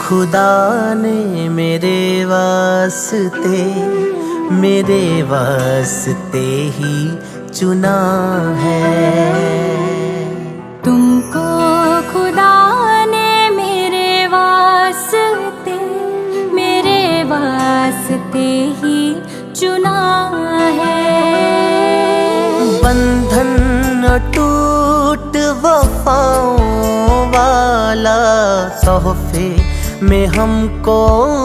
खुदा ने मेरे वास्ते ही चुना है। तुमको खुदा ने मेरे वास्ते ही चुना है। बंधन टूट वफाओं वाला तोहफे में हमको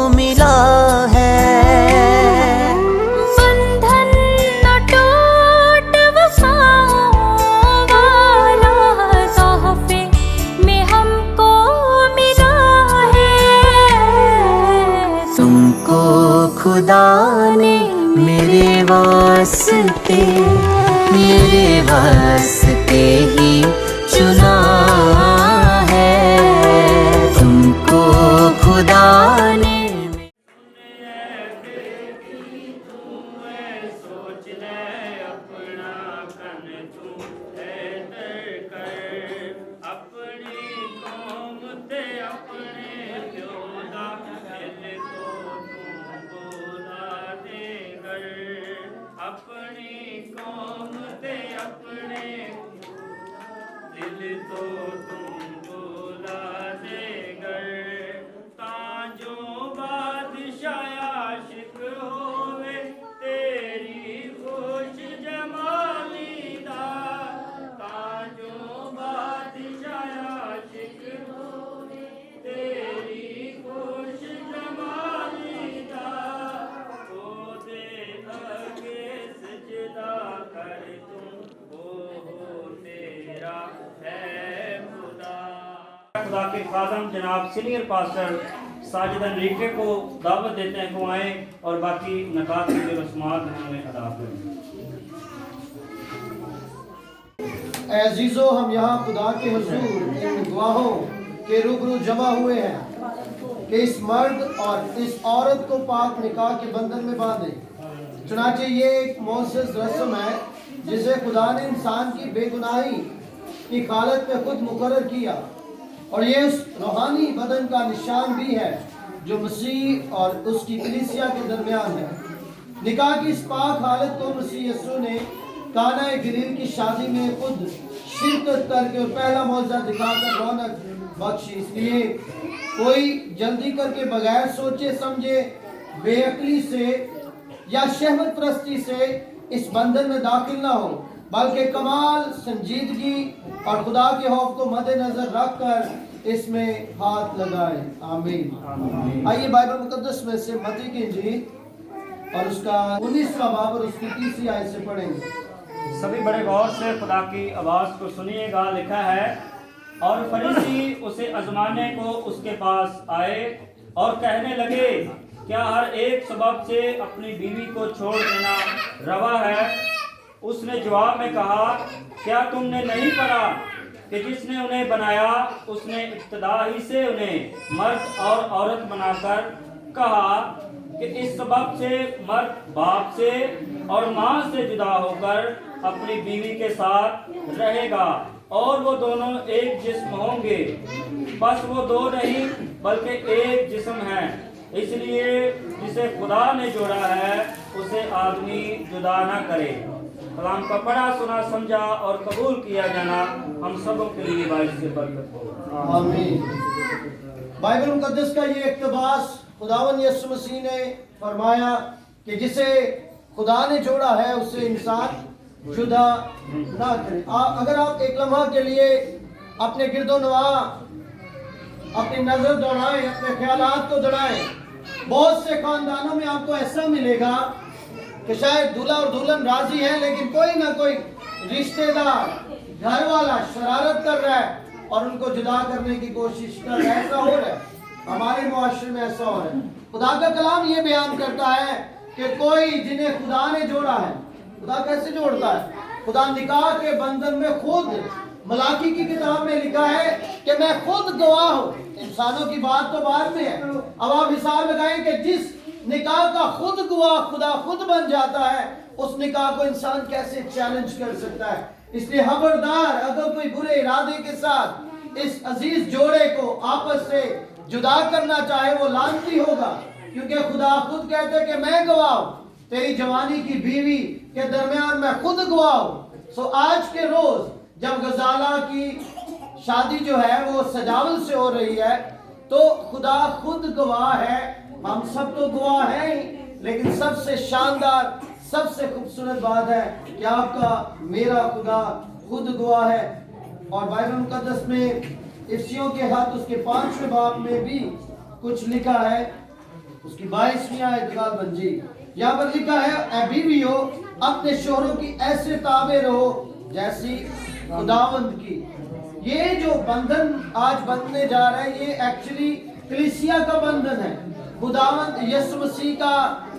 मिला है। बंधन टूट वफाओं वाला तोहफे में हमको मिला है। तुमको खुदा ने मेरे वास्ते ही चुना है। तुमको खुदा ने खुदा के खादम जनाब सीनियर पास्टर साजिद अनरीके को दावत देते हैं कि आए और बाकी नकात की जो रस्मात हैं उन्हें अदा करें। अजीजों, हम यहाँ खुदा के हुजूर इन गवाहों के रूबरू जमा हुए हैं कि इस मर्द और इस औरत को पाक निकाह के बंधन में बांधे। चुनांचे ये एक मोअज़्ज़ज़ रस्म है जिसे खुदा ने इंसान की बेगुनाही की हालत में खुद मुकर्रर किया, और ये उस रूहानी बदन का निशान भी है जो मसीह और उसकी कलीसिया के दरमियान है। निकाह की इस पाक हालत को मसीह यीशु ने काना गलील की शादी में खुद शिरकत करके और पहला मौजज़ा दिखाकर रौनक बख्शी। इसलिए कोई जल्दी करके बगैर सोचे समझे बेअक्ली से या शहवत परस्ती से इस बंधन में दाखिल ना हो, बल्कि कमाल संजीदगी और खुदा के खौफ को मद्देनजर रखकर इसमें हाथ लगाए। आमीन। आइए बाइबल मुकद्दस में से मत्ती की इंजील और उसका 19वां बाब और उसकी 30वीं आयत से पढ़ेंगे। सभी बड़े गौर से खुदा की आवाज़ को सुनिएगा। लिखा है, और फरीसी उसे आजमाने को उसके पास आए और कहने लगे, क्या हर एक सबब से अपनी बीवी को छोड़ देना रवा है? उसने जवाब में कहा, क्या तुमने नहीं पढ़ा कि जिसने उन्हें बनाया उसने इब्तिदा ही से उन्हें मर्द और औरत बनाकर कहा कि इस सबब से मर्द बाप से और माँ से जुदा होकर अपनी बीवी के साथ रहेगा और वो दोनों एक जिस्म होंगे। बस वो दो नहीं बल्कि एक जिस्म है। इसलिए जिसे खुदा ने जोड़ा है उसे आदमी जुदा न करे। कलाम का पढ़ा, सुना, समझा और कबूल किया जाना हम सबों के लिए बाइस से बरकत हो। आमीन। बाइबल मुकद्दस का ये इक़्तिबास खुदावन यीशु मसीह ने फरमाया कि जिसे खुदा ने जोड़ा है उसे इंसान जुदा ना करे। अगर आप एक लम्हा के लिए अपने गिरदोनवा अपनी नजर दौड़ाएं, अपने ख्यालात को दौड़ाएं, बहुत से खानदानों में आपको ऐसा मिलेगा कि शायद दूल्हा और दुल्हन राजी है लेकिन कोई ना कोई रिश्तेदार घर वाला शरारत कर रहा है और उनको जुदा करने की कोशिश कर रहा है। ऐसा हो रहा है, हमारे मुआशरे में ऐसा हो रहा है। खुदा का कलाम ये बयान करता है कि कोई जिन्हें खुदा ने जोड़ा है, खुदा कैसे जोड़ता है? खुदा निकाह के बंधन में खुद, मलाकी की किताब में लिखा है कि मैं खुद गवाह हूँ। इंसानों की बात तो बाद में है। अब आप हिसाब लगाएं कि जिस निकाह का खुद गवाह खुदा खुद बन जाता है, उस निकाह को इंसान कैसे चैलेंज कर सकता है? इसलिए खबरदार, अगर कोई बुरे इरादे के साथ इस अजीज जोड़े को आपस से जुदा करना चाहे वो लानती होगा, क्योंकि खुदा खुद कहते कि मैं गवाह हूं, तेरी जवानी की बीवी के दरमियान मैं खुद गवाह हूं। सो आज के रोज जब गजाला की शादी जो है वो सजावल से हो रही है, तो खुदा खुद गवाह है। हम सब तो गवाह हैं ही, लेकिन सबसे शानदार, सबसे खूबसूरत बात है कि आपका मेरा खुदा खुद गवाह है। और बाइबल मुकद्दस में इफ्सियों के खत उसके 5वें बाब में भी कुछ लिखा है, उसकी 22वीं आयत गालबंजी, यहाँ पर लिखा है, ऐ बीवियों अपने शोहरों की ऐसे ताबे रहो जैसी खुदावंद की। ये जो बंधन आज बंधने जा रहा है, ये एक्चुअली कलीसिया का बंधन है। खुदावंद यीशु मसीह का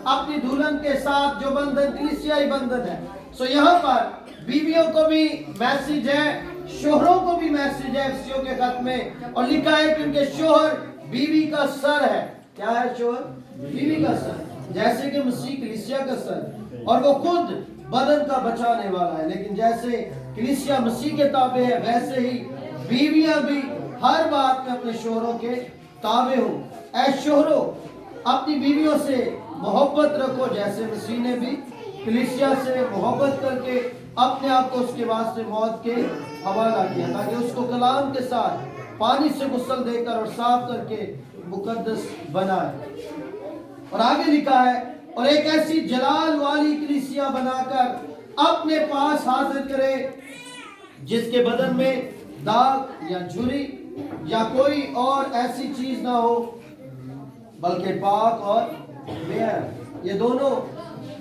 अपनी दुल्हन के साथ जो बंधन कलीसियाई बंधन है। सो यहाँ पर बीवियों को भी मैसेज है, शोहरों को भी मैसेज है इफ्सियों के खत में, और लिखा है कि उनके शोहर बीवी का सर है। क्या है शोहर? बीवी का सर, जैसे कि मसीह कलीसिया का सर, और वो खुद बदन का बचाने वाला है। लेकिन जैसे कलीसिया मसीह के ताबे है, वैसे ही बीवियां भी हर बात में अपने शोहरों के ताबे हो। ऐ शोहरों अपनी बीवियों से मोहब्बत रखो, जैसे मसीह ने भी कलीसिया से मोहब्बत करके अपने आप को उसके वास्ते मौत के हवाला किया, ताकि उसको कलाम के साथ पानी से गुस्ल देकर और साफ करके मुकद्दस बनाए। और आगे लिखा है, और एक ऐसी जलाल वाली कलीसिया बनाकर अपने पास हाजिर करे, जिसके बदन में दाग या झुर्री या कोई और ऐसी चीज ना हो, बल्कि पाक और बेअैब। ये दोनों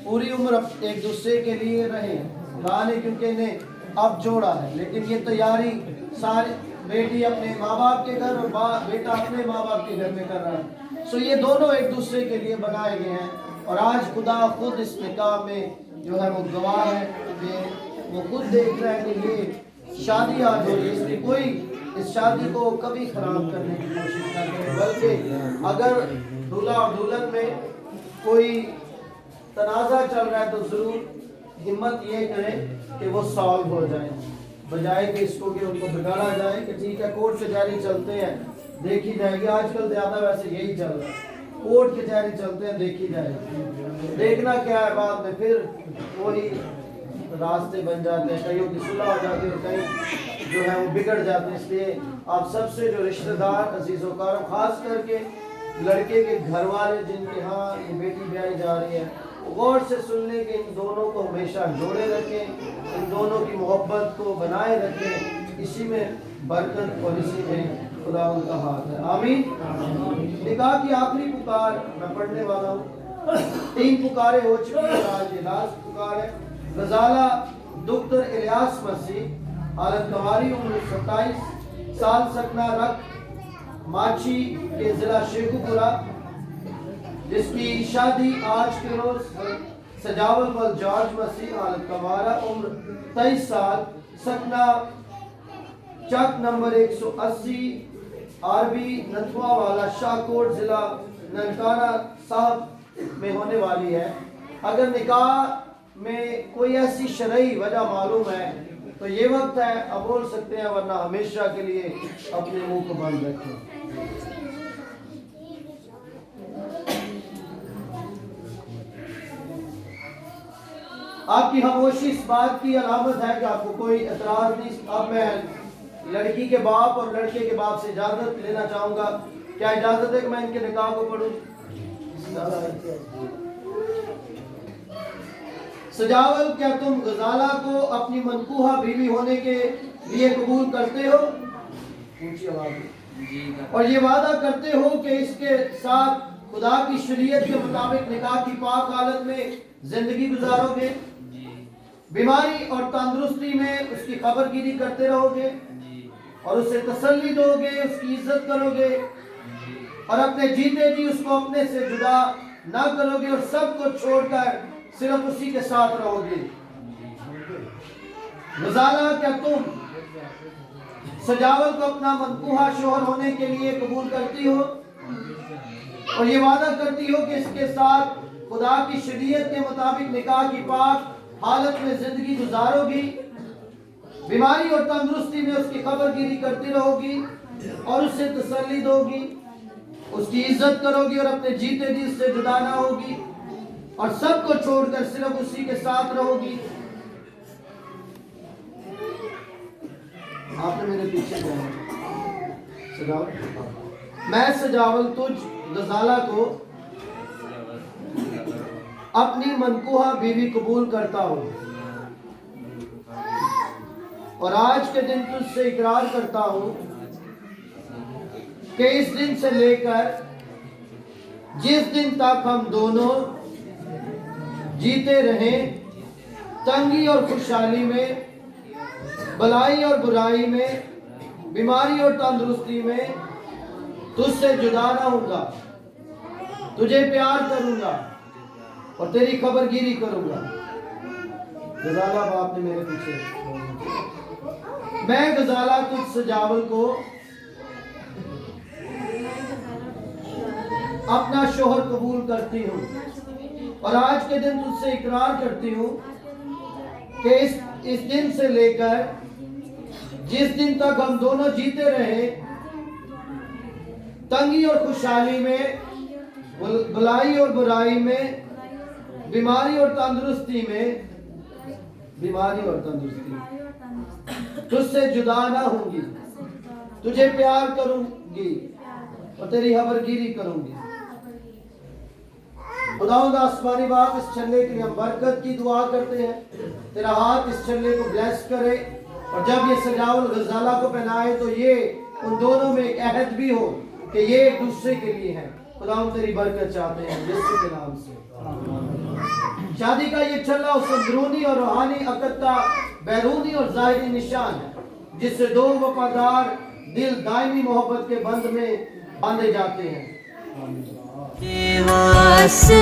पूरी उम्र एक दूसरे के लिए रहे। खुदा ने क्योंकि इन्हें अब जोड़ा है, लेकिन ये तैयारी सारे बेटी अपने माँ बाप के घर और बेटा अपने माँ बाप के घर में कर रहा है। सो ये दोनों एक दूसरे के लिए बनाए गए हैं। और आज खुदा खुद इस निकाह में जो है वो गवाह है कि वो खुद देख रहा है कि ये शादी आज हो रही है, इसलिए कोई इस शादी को कभी खराब करने की कोशिश न करे, बल्कि अगर दूल्हा और दुल्हन में कोई तनाज़ा चल रहा है तो जरूर हिम्मत ये करें कि वो सॉल्व हो जाए, बजाय कि इसको कि उनको बिगाड़ा जाए कि ठीक है कोर्ट कचहरी चलते हैं देखी जाएगी। आजकल ज्यादा वैसे यही चल रहा है, कोर्ट कचहरी चलते हैं देखी जाएगी, देखना क्या है बाद में फिर वही रास्ते बन जाते हैं, कईयों की सुलह हो जाती है, कई जो है वो बिगड़ जाते हैं। इसलिए आप सबसे जो रिश्तेदार अजीज़ों कार, खास करके लड़के के घर वाले जिनके यहाँ ये बेटी ब्याही जा रही है, गौर से सुनने के इन दोनों को हमेशा जोड़े रखें, इन दोनों की मोहब्बत को बनाए रखें। इसी में बरकत और इसी में खुदा उनका हाथ है। आमीन। निकाह की आखिरी पुकार मैं पढ़ने वाला हूँ। 3 पुकारें हो चुकी हैं, आज ये लास्ट पुकार है। गजाला डॉक्टर इलियास मसीह, हालत कवारी, उम्र 27 साल, सकना रख, माची के जिला शेखुपुरा, जिसकी शादी आज के रोज सजावल वल जॉर्ज मसीह, हालत कवारा, उम्र 23 साल, सकना चक नंबर 180 आरबी नथवा वाला शाहकोट, जिला ननकाना साहब में होने वाली है। अगर निकाह में कोई ऐसी शरई वजह मालूम है तो ये वक्त है, अब बोल सकते हैं, वरना हमेशा के लिए अपने मुंह को बंद रखें। आपकी खामोशी इस बात की अलामत है कि आपको कोई एतराज नहीं। अब मैं लड़की के बाप और लड़के के बाप से इजाजत लेना चाहूंगा। क्या इजाजत है कि मैं इनके निकाह को पढ़ूं? सजावल, क्या तुम गजाला को अपनी मनकूहा बीवी होने के लिए कबूल करते हो? ऊंची आवाज में। और ये वादा करते हो कि इसके साथ खुदा की शरीयत के मुताबिक निकाह की पाक हालत में जिंदगी गुजारोगे, बीमारी और तंदुरुस्ती में उसकी खबरगिरी करते रहोगे और उसे तसल्ली दोगे, उसकी इज्जत करोगे और अपने जीते जी उसको अपने से जुदा ना करोगे और सबको छोड़कर सिर्फ उसी के साथ रहोगे। गजाला, क्या तुम सजावल को अपना मनकूहा शोहर होने के लिए कबूल करती हो और ये वादा करती हो कि इसके साथ खुदा की शरीयत के मुताबिक निकाह की पाक हालत में जिंदगी गुजारोगी, बीमारी और तंदुरुस्ती में उसकी खबरगिरी करती रहोगी और उसे तसल्ली दोगी उसकी इज्जत करोगी और अपने जीते जी उससे जुदा ना होगी और सबको छोड़कर सिर्फ उसी के साथ रहोगी। आपने मेरे पीछे सजावल, मैं सजावल तुझ गजाला को अपनी मनकूहा बीवी कबूल करता हूं और आज के दिन तुझसे इकरार करता हूं कि इस दिन से लेकर जिस दिन तक हम दोनों जीते रहें, तंगी और खुशहाली में, भलाई और बुराई में, बीमारी और तंदुरुस्ती में तुझसे जुदा ना होऊंगा, तुझे प्यार करूंगा और तेरी खबरगिरी करूंगा। गजाला बाप ने मेरे पीछे, मैं गजाला तुझ सजावल को अपना शोहर कबूल करती हूँ और आज के दिन तुझसे इकरार करती हूँ कि इस दिन से लेकर जिस दिन तक हम दोनों जीते रहे, तंगी और खुशहाली में, भलाई और बुराई में, बीमारी और तंदुरुस्ती में, तुझसे जुदा ना होंगी, तुझे प्यार करूंगी और तेरी खबरगिरी करूंगी। खुदावंद आसमानी बाप, इस छल्ले के लिए हम बरकत की दुआ करते हैं। तेरा हाथ इस छल्ले को ब्लेस करे और जब ये सजावल गजाला को पहनाए तो ये उन दोनों में एक अहद भी हो कि ये एक दूसरे के लिए है। खुदावंद तेरी बरकत चाहते हैं यीशु के नाम से। शादी का ये छल्ला उस अंदरूनी और रूहानी अकद का बैरूनी और जाहिरी निशान है जिससे दो वफादार दिल दायमी मोहब्बत के बंध में बांधे जाते हैं। वास्ते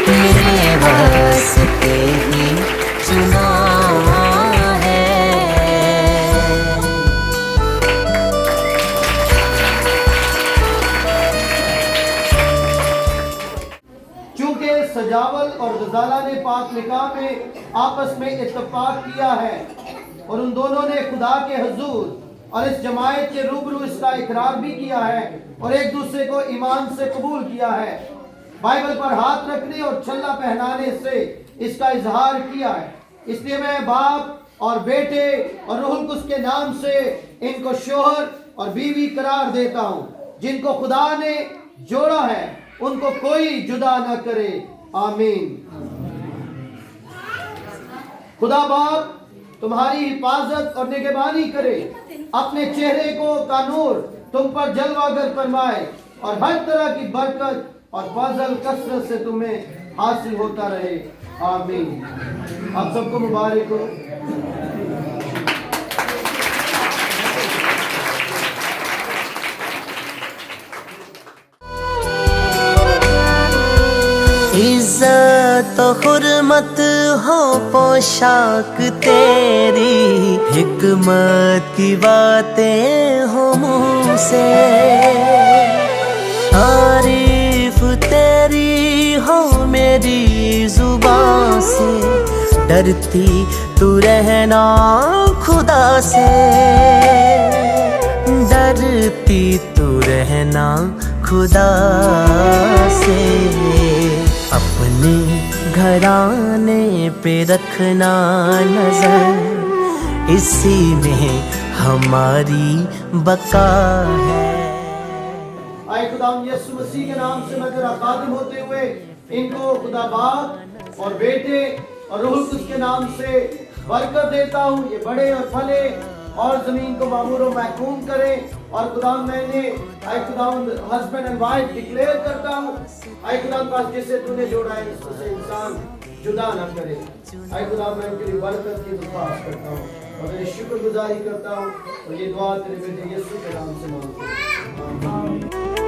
मेरे वास्ते ही चुना है। चूंकि सजावल और गजाला ने पाक निकाह में आपस में इत्तेफाक किया है और उन दोनों ने खुदा के हुजूर और इस जमायत के रूबरू इसका इकरार भी किया है और एक दूसरे को ईमान से कबूल किया है, बाइबल पर हाथ रखने और छल्ला पहनाने से इसका इजहार किया है, इसलिए मैं बाप और बेटे और रूहुल कुद्स के नाम से इनको शोहर और बीवी करार देता हूँ। जिनको खुदा ने जोड़ा है उनको कोई जुदा न करे। आमीन। खुदा बाप तुम्हारी हिफाजत और निगहबानी करे, अपने चेहरे को का नूर तुम पर जलवागर फरमाए और हर तरह की बरकत और फजल कसरत से तुम्हें हासिल होता रहे। आमीन। आप सबको मुबारक हो। इज्जत तो हुर्मत हो पोशाक तेरी, हिकमत की बातें हो मुँह से, तारीफ तेरी हो मेरी जुबान से, डरती तू रहना खुदा से, डरती तू रहना खुदा से, अपने घराने पे रखना नजर, इसी में हमारी बका है। आए खुदाम यीशु मसीह के नाम से मैं तेरा खादिम होते हुए इनको खुदा बाप और बेटे और रूहुल कुद्स के नाम से बरकत देता हूँ। ये बड़े और फले और जमीन को मामूर और महफूज करें। और खुदाम मैंने आए खुदाम हस्बैंड एंड वाइफ डिक्लेयर करता हूँ। आए खुदाम पास जिसे तूने जोड़ा है उससे इंसान जुदा न करे। आए खुदाम मैं उनके लिए बरकत की दुआ करता हूँ और तेरी शुक्रगुजारी करता हूँ और ये दुआ तेरे बेटे यीशु के नाम से मांगता हूँ।